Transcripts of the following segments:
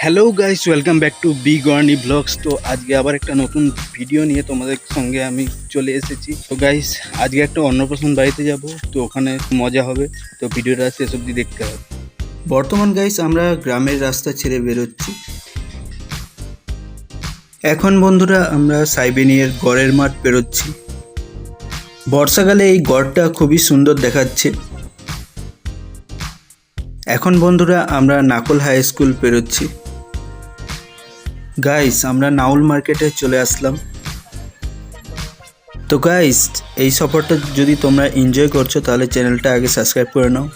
Hello guys, welcome back to big Wani blogs. তো আজকে আবার একটা নতুন ভিডিও নিয়ে তোমাদের সঙ্গে আমি চলে এসেছি। তো গাইস, আজকে একটা অন্নপ্রাশন বাড়িতে যাব, তো ওখানে মজা হবে। তো ভিডিওটা শেষ অবধি দেখতে হবে। বর্তমান গাইস আমরা গ্রামের রাস্তা ছেড়ে বেরোচ্ছি। এখন বন্ধুরা আমরা সাইবেনিয়ার গড়ের মাঠ বেরোচ্ছি। বর্ষাকালে এই গড়টা খুবই সুন্দর দেখাচ্ছে। এখন বন্ধুরা আমরা নাকল হাই স্কুল বেরোচ্ছি। গাইস আমরা নাউল মার্কেটে চলে আসলাম। তো গাইস এই সফরটা যদি তোমরা এনজয় করছো তাহলে চ্যানেলটা আগে সাবস্ক্রাইব করে নাও।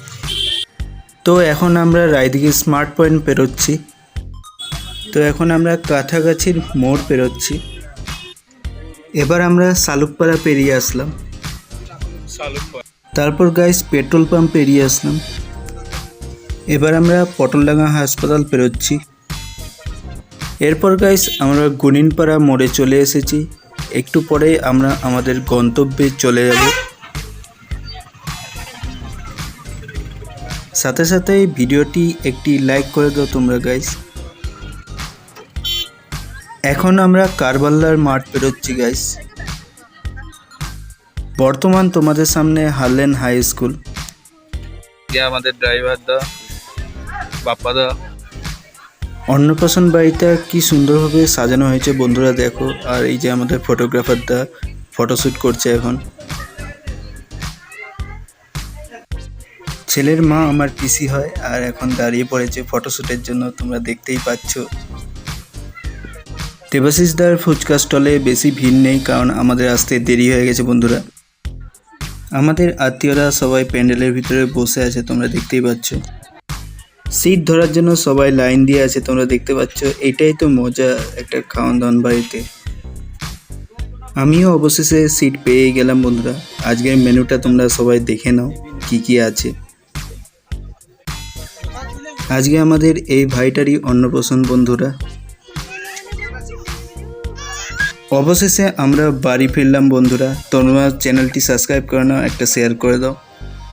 তো এখন আমরা রায়দিঘি স্মার্ট পয়েন্ট পেরোচ্ছি। তো এখন আমরা কাঁথাগাছির মোড় পেরোচ্ছি। এবার আমরা শালুকপাড়া পেরিয়ে আসলাম। তারপর গাইস পেট্রোল পাম্প পেরিয়ে আসলাম। এবার আমরা পটলডাঙ্গা হাসপাতাল পেরোচ্ছি। এরপর গাইস আমরা গুনিনপাড়া মোড়ে চলে এসেছি। একটু পরেই আমরা আমাদের গন্তব্যে চলে যাব। সাথে সাথে ভিডিওটি একটি লাইক করে দাও তোমরা গাইস। এখন আমরা কারবাল্লার মাঠ পেরোচ্ছি গাইস। বর্তমান তোমাদের সামনে হারলেন হাই স্কুল। আমাদের ড্রাইভার দা, বাপ্পা দা। অন্নপ্রাশন বাড়িটা কি সুন্দরভাবে সাজানো হয়েছে বন্ধুরা দেখো। আর এই যে আমাদের ফটোগ্রাফারটা ফটোশ্যুট করছে এখন। ছেলের মা আমার পিসি হয় আর এখন দাঁড়িয়ে পড়েছে ফটোশ্যুটের জন্য, তোমরা দেখতেই পাচ্ছ। দেবাশিসদার ফুচকা স্টলে বেশি ভিড় নেই কারণ আমাদের আসতে দেরি হয়ে গেছে বন্ধুরা। আমাদের আত্মীয়রা সবাই প্যান্ডেলের ভিতরে বসে আছে, তোমরা দেখতেই পাচ্ছ। সিট ধরার জন্য সবাই লাইন দিয়ে আছে, তোমরা দেখতে পাচ্ছ। এটাই তো মজা একটা খাওয়ান দাওয়ান বাড়িতে। আমিও অবশেষে সিট পেয়ে গেলাম বন্ধুরা। আজকের মেনুটা তোমরা সবাই দেখে নাও কি কি আছে। আজকে আমাদের এই ভাইটারই অন্নপ্রাশন বন্ধুরা। অবশেষে আমরা বাড়ি ফিরলাম বন্ধুরা। তোমরা চ্যানেলটি সাবস্ক্রাইব করে নাও, একটা শেয়ার করে দাও।